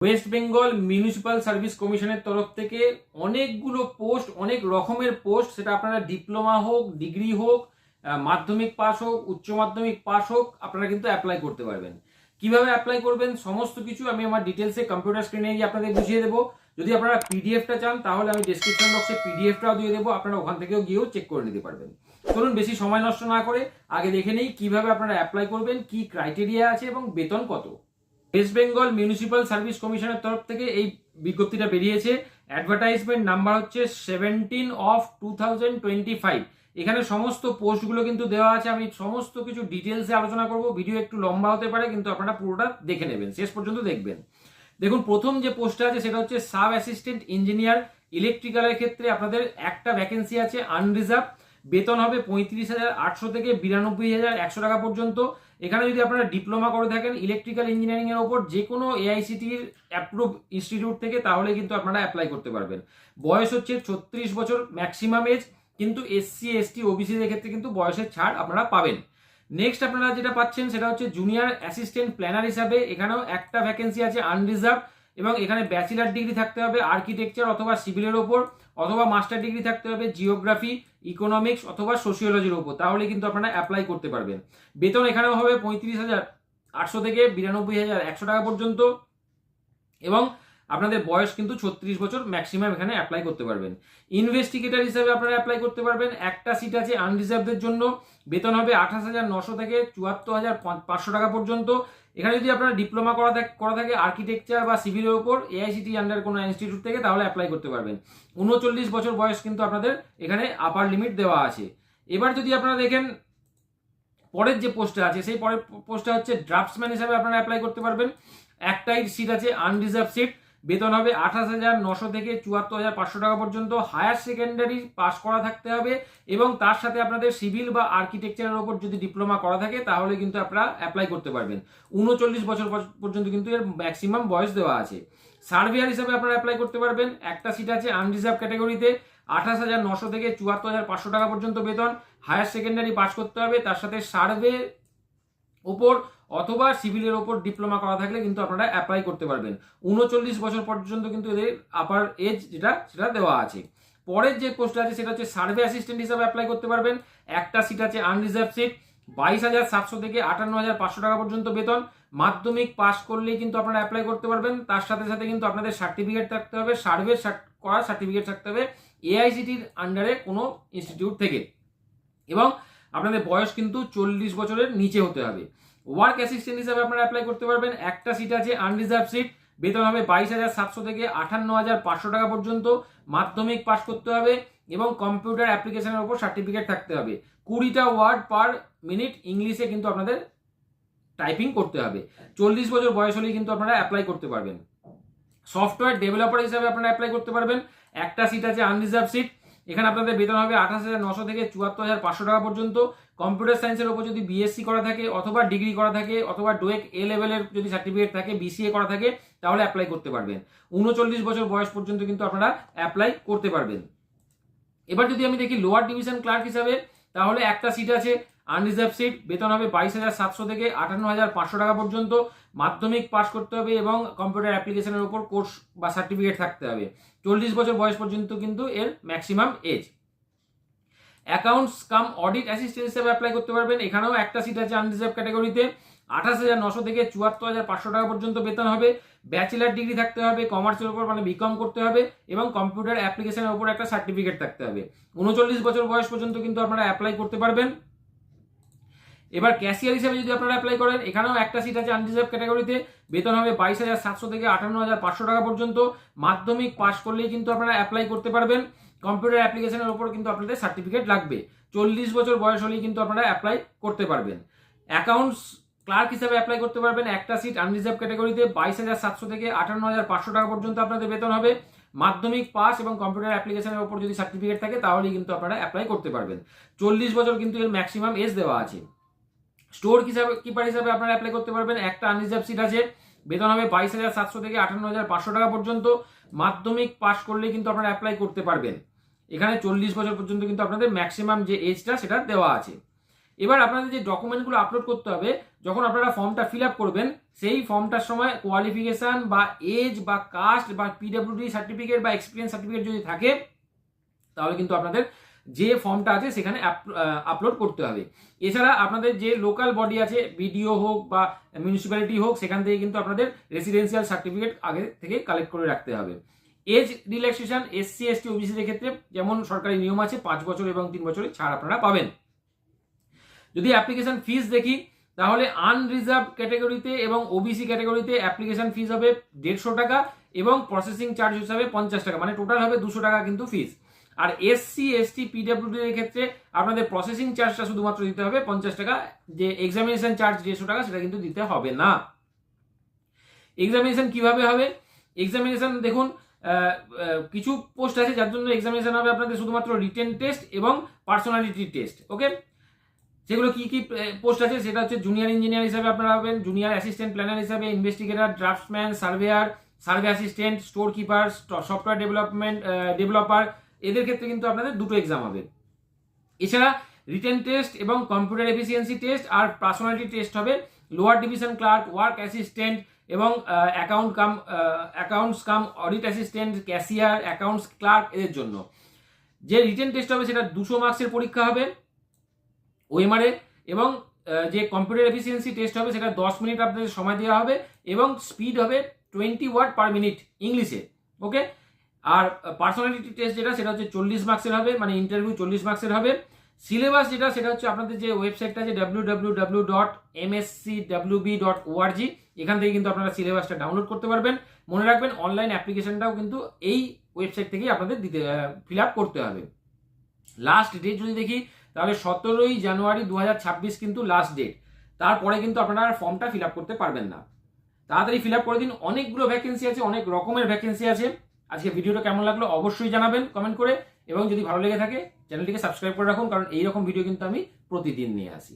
West Bengal municipal service কমিশনের তরফ থেকে অনেকগুলো পোস্ট, অনেক রকমের পোস্ট, সেটা আপনারা ডিপ্লোমা হোক, ডিগ্রি হোক, মাধ্যমিক পাস হোক, উচ্চ মাধ্যমিক পাস হোক, আপনারা কিন্তু অ্যাপ্লাই করতে পারবেন। কিভাবে অ্যাপ্লাই করবেন সমস্ত কিছু আমি আমার ডিটেলসে কম্পিউটার স্ক্রিনে গিয়ে আপনাদের বুঝিয়ে দেবো। যদি আপনারা পিডিএফটা চান তাহলে আমি ডেসক্রিপশন বক্সে পিডিএফটাও দিয়ে দেবো, আপনারা ওখান থেকেও গিয়েও চেক করে নিতে পারবেন। চলুন বেশি সময় নষ্ট না করে আগে দেখে নেই কিভাবে আপনারা অ্যাপ্লাই করবেন, কি ক্রাইটেরিয়া আছে এবং বেতন কত। ওয়েস্ট বেঙ্গল মিউনিসিপ্যাল সার্ভিস কমিশনের তরফ থেকে এই বিজ্ঞপ্তিটা বেরিয়েছে। অ্যাডভার্টাইজমেন্ট নাম্বার হচ্ছে 17/2025। এখানে সমস্ত পোস্টগুলো কিন্তু দেওয়া আছে। আমি সমস্ত কিছু ডিটেলসে আলোচনা করব, ভিডিও একটু লম্বা হতে পারে কিন্তু আপনারা পুরোটা দেখে নেবেন, শেষ পর্যন্ত দেখবেন। দেখুন, প্রথম যে পোস্টটা আছে সেটা হচ্ছে সাব অ্যাসিস্ট্যান্ট ইঞ্জিনিয়ার ইলেকট্রিক্যালের ক্ষেত্রে আপনাদের একটা ভ্যাকেন্সি আছে আনরিজার্ভ। বেতন হবে 35,800 থেকে 92,100 টাকা পর্যন্ত। এখানে যদি আপনারা ডিপ্লোমা করে থাকেন ইলেকট্রিক্যাল ইঞ্জিনিয়ারিং এর উপর যে কোনো এআইসিটির অ্যাপ্রুভ ইনস্টিটিউট থেকে, তাহলে কিন্তু আপনারা অ্যাপ্লাই করতে পারবেন। বয়স হচ্ছে 36 বছর ম্যাক্সিমাম এজ, কিন্তু এসসি এসটি ওবিসিদের ক্ষেত্রে কিন্তু বয়সের ছাড় আপনারা পাবেন। নেক্সট আপনারা যেটা পাচ্ছেন সেটা হচ্ছে জুনিয়র অ্যাসিস্ট্যান্ট প্ল্যানার হিসাবে। এখানেও একটা ভ্যাকেন্সি আছে আনরিজার্ভ, এবং এখানে ব্যাচেলার ডিগ্রি থাকতে হবে আর্কিটেকচার অথবা সিভিলের ওপর, অথবা মাস্টার ডিগ্রি থাকতে হবে জিওগ্রাফি, ইকোনমিক্স অথবা সোশিওলজির উপর, তাহলে কিন্তু আপনারা অ্যাপ্লাই করতে পারবেন। বেতন এখানেও হবে 35,800 থেকে 92,100 টাকা পর্যন্ত, এবং আপনাদের বয়স কিন্তু 36 বছর ম্যাক্সিমাম এখানে অ্যাপ্লাই করতে পারবেন। ইনভেস্টিগেটর হিসেবে আপনারা অ্যাপ্লাই করতে পারবেন। একটা সিট আছে আনরিজার্ভদের জন্য, বেতন হবে 28,900 থেকে 74,500 টাকা পর্যন্ত। এখানে যদি আপনারা ডিপ্লোমা করা থাকে আর্কিটেকচার বা সিভিলের উপর এআইসিটি আন্ডার কোনো ইনস্টিটিউট থেকে, তাহলে অ্যাপ্লাই করতে পারবেন। 39 বছর বয়স কিন্তু আপনাদের এখানে আপার লিমিট দেওয়া আছে। এবার যদি আপনারা দেখেন পরের যে পোস্টটা আছে, সেই পরের পোস্টটা হচ্ছে ড্রাফটসম্যান হিসাবে আপনারা অ্যাপ্লাই করতে পারবেন। একটাই সিট আছে আনরিজার্ভ সিট, বেতন হবে 28,900 থেকে 74,500 টাকা পর্যন্ত। হায়ার সেকেন্ডারি পাস করা থাকতে হবে, এবং তার সাথে আপনাদের সিভিল বা আর্কিটেকচারের ওপর যদি ডিপ্লোমা করা থাকে তাহলে কিন্তু আপনারা অ্যাপ্লাই করতে পারবেন। 39 বছর পর্যন্ত কিন্তু এর ম্যাক্সিমাম বয়স দেওয়া আছে। সার্ভেয়ার হিসাবে আপনারা অ্যাপ্লাই করতে পারবেন। একটা সিট আছে আনরিজার্ভ ক্যাটাগরিতে, 28,900 থেকে 74,500 টাকা পর্যন্ত বেতন। হায়ার সেকেন্ডারি পাস করতে হবে, তার সাথে সার্ভে ওপর অথবা সিভিলের ওপর ডিপ্লোমা করা থাকলে কিন্তু আপনারা অ্যাপ্লাই করতে পারবেন। 39 বছর পর্যন্ত কিন্তু এদের আপার এজ সেটা দেওয়া আছে। পরের যে পোস্ট আছে সেটা হচ্ছে সার্ভে অ্যাসিস্ট্যান্ট হিসাবে অ্যাপ্লাই করতে পারবেন। একটা সিট আছে আনরিজার্ভ সিট, 22,700 থেকে 58,500 টাকা পর্যন্ত বেতন। মাধ্যমিক পাস করলেই কিন্তু আপনারা অ্যাপ্লাই করতে পারবেন। তার সাথে সাথে কিন্তু আপনাদের সার্টিফিকেট থাকতে হবে, সার্ভে করার সার্টিফিকেট থাকতে হবে এআইসিটির আন্ডারে কোনো ইনস্টিটিউট থেকে, এবং আপনাদের বয়স কিন্তু 40 বছরের নিচে হতে হবে। ওয়ার্ক অ্যাসিস্ট্যান্ট হিসাবে আপনারা অ্যাপ্লাই করতে পারবেন। একটা সিট আছে আনরিজার্ভ সিট, বেতন হবে 22,700 থেকে 58,500 টাকা পর্যন্ত। মাধ্যমিক পাস করতে হবে এবং কম্পিউটার অ্যাপ্লিকেশনের উপর সার্টিফিকেট থাকতে হবে। 20টা ওয়ার্ড পার মিনিট ইংলিশে কিন্তু আপনাদের টাইপিং করতে হবে। 40 বছর বয়স হলেই কিন্তু আপনারা অ্যাপ্লাই করতে পারবেন। সফটওয়্যার ডেভেলপার হিসাবে আপনারা অ্যাপ্লাই করতে পারবেন। একটা সিট আছে আনরিজার্ভ সিট, এখানে আপনাদের বেতন হবে 28,900 থেকে 74,500 টাকা পর্যন্ত। কম্পিউটার সায়েন্সের উপর যদি বিএসসি করা থাকে অথবা ডিগ্রি করা থাকে অথবা ডোয়েক এ লেভেলের যদি সার্টিফিকেট থাকে, বিসিএ করা থাকে, তাহলে অ্যাপ্লাই করতে পারবেন। 39 বছর বয়স পর্যন্ত কিন্তু আপনারা অ্যাপ্লাই করতে পারবেন। এবার যদি আমি দেখি লোয়ার ডিভিশন ক্লার্ক হিসাবে, তাহলে একটা সিট আছে আনরিজার্ভ সিট, বেতন হবে 22,700 থেকে 58,500 টাকা পর্যন্ত। মাধ্যমিক পাস করতে হবে এবং কম্পিউটার অ্যাপ্লিকেশনের উপর কোর্স বা সার্টিফিকেট থাকতে হবে। 40 বছর বয়স পর্যন্ত কিন্তু এর maximum age. Accounts cum audit assistant হিসেবে অ্যাপ্লাই করতে পারবেন। এখানেও একটা সিট আছে আনরিজার্ভ ক্যাটাগরিতে, 28,900 থেকে 74,500 টাকা পর্যন্ত বেতন হবে। ব্যাচেলার ডিগ্রি থাকতে হবে কমার্সের উপর, মানে বিকম করতে হবে, এবং কম্পিউটার অ্যাপ্লিকেশনের উপর একটা সার্টিফিকেট থাকতে হবে। 39 বছর বয়স পর্যন্ত কিন্তু আপনারা অ্যাপ্লাই করতে পারবেন। এবার ক্যাশিয়ার হিসেবে যদি আপনারা অ্যাপ্লাই করেন, এখানেও একটা সিট আছে আনরিজার্ভ ক্যাটাগরিতে, বেতন হবে 22,700 থেকে 58,500 টাকা পর্যন্ত। মাধ্যমিক পাস করলেই কিন্তু আপনারা অ্যাপ্লাই করতে পারবেন। কম্পিউটার অ্যাপ্লিকেশনের উপর কিন্তু আপনাদের সার্টিফিকেট লাগবে। 40 বছর বয়স হলেই কিন্তু আপনারা অ্যাপ্লাই করতে পারবেন। অ্যাকাউন্টস ক্লার্ক হিসেবে অ্যাপ্লাই করতে পারবেন। একটা সিট আনরিজার্ভ ক্যাটাগরিতে, 22,700 থেকে 58,500 টাকা পর্যন্ত আপনাদের বেতন হবে। মাধ্যমিক পাস এবং কম্পিউটার অ্যাপ্লিকেশনের উপর যদি সার্টিফিকেট থাকে তাহলেই কিন্তু আপনারা অ্যাপ্লাই করতে পারবেন। 40 বছর কিন্তু এর ম্যাক্সিমাম এজ দেওয়া আছে। স্টোর কিপার হিসাবে আপনারা অ্যাপ্লাই করতে পারবেন। একটা আনরিজার্ভ সিট আছে, বেতন হবে 22,700 থেকে 58,500 টাকা পর্যন্ত। মাধ্যমিক পাস করলে কিন্তু আপনারা অ্যাপ্লাই করতে পারবেন। এখানে 40 বছর পর্যন্ত কিন্তু আপনাদের ম্যাক্সিমাম যে এজটা সেটা দেওয়া আছে। এবার আপনাদের যে ডকুমেন্টগুলো আপলোড করতে হবে, যখন আপনারা ফর্মটা ফিল আপ করবেন, সেই ফর্মটার সময় কোয়ালিফিকেশান বা এজ বা কাস্ট বা পিডব্লিউডি সার্টিফিকেট বা এক্সপিরিয়েন্স সার্টিফিকেট যদি থাকে, তাহলে কিন্তু আপনাদের যে ফর্মটা আছে সেখানে আপলোড করতে হবে। এছাড়া আপনাদের যে লোকাল বডি আছে, বিডিও হোক বা মিউনিসিপ্যালিটি হোক, সেখান থেকে কিন্তু আপনাদের রেসিডেন্সিয়াল সার্টিফিকেট আগে থেকে কালেক্ট করে রাখতে হবে। এজ রিল্যাক্সেশন SC ST OBCদের ক্ষেত্রে যেমন সরকারি নিয়ম আছে 5 বছর এবং 3 বছরের ছাড় আপনারা পাবেন। যদি অ্যাপ্লিকেশন ফিস দেখি, তাহলে আনরিজার্ভ ক্যাটাগরিতে এবং OBC ক্যাটাগরিতে অ্যাপ্লিকেশন ফিস হবে 150 টাকা এবং প্রসেসিং চার্জ হিসাবে 50 টাকা, মানে টোটাল হবে 200 টাকা কিন্তু ফিস। আর SC ST PWD এর ক্ষেত্রে আপনাদের প্রসেসিং চার্জটা শুধুমাত্র দিতে হবে 50 টাকা, যে এক্সামিনেশন চার্জ 150 টাকা সেটা কিন্তু দিতে হবে না। এক্সামিনেশন কিভাবে হবে? এক্সামিনেশন দেখুন, কিছু পোস্ট আছে যার জন্য এক্সামিনেশন হবে আপনাদের শুধুমাত্র রিটেন টেস্ট এবং পার্সোনালিটি টেস্ট। ওকে, সেগুলো কি কি পোস্ট আছে সেটা হচ্ছে জুনিয়র ইঞ্জিনিয়ার হিসাবে আপনারা হবেন, জুনিয়র অ্যাসিস্ট্যান্ট প্ল্যানার হিসাবে, investigator, draftsman, surveyor, survey assistant, store keeper, software developer, এদের ক্ষেত্রে কিন্তু আপনাদের দুটো এক্সাম হবে। এছাড়া রিটেন টেস্ট এবং কম্পিউটার এফিসিয়েন্সি টেস্ট আর পার্সোনালিটি টেস্ট হবে lower division clerk, work assistant এবং accounts cum audit assistant, cashier, accounts clerk, এদের জন্য। যে রিটেন টেস্ট হবে সেটা 200 মার্কসের পরীক্ষা হবে ওএমআরএ, এবং যে কম্পিউটার এফিসিয়েন্সি টেস্ট হবে সেটা 10 মিনিট আপনাদের সময় দেওয়া হবে এবং স্পিড হবে 20 ওয়ার্ড পার মিনিট ইংলিশে। ওকে, আর পার্সোনালিটি টেস্ট যেটা সেটা হচ্ছে 40 মার্কসের হবে, মানে ইন্টারভিউ 40 মার্কসের হবে। সিলেবাস যেটা সেটা হচ্ছে আপনাদের যে ওয়েবসাইটটা আছে www.mscwb.org, এখান থেকে কিন্তু আপনারা সিলেবাসটা ডাউনলোড করতে পারবেন। মনে রাখবেন অনলাইন অ্যাপ্লিকেশনটাও কিন্তু এই ওয়েবসাইট থেকেই আপনাদের ফিল আপ করতে হবে। লাস্ট ডেট যদি দেখি, তাহলে 17 জানুয়ারি 2026 কিন্তু লাস্ট ডেট। তারপরে কিন্তু আপনারা ফর্মটা ফিল আপ করতে পারবেন না। তাড়াতাড়ি ফিল আপ করে দিন, অনেকগুলো ভ্যাকেন্সি আছে, অনেক রকমের ভ্যাকেন্সি আছে। আজকে ভিডিওটা কেমন লাগলো অবশ্যই জানাবেন কমেন্ট করে, এবং যদি ভালো লেগে থাকে চ্যানেলটিকে সাবস্ক্রাইব করে রাখুন, কারণ এইরকম ভিডিও কিন্তু আমি প্রতিদিন নিয়ে আসি।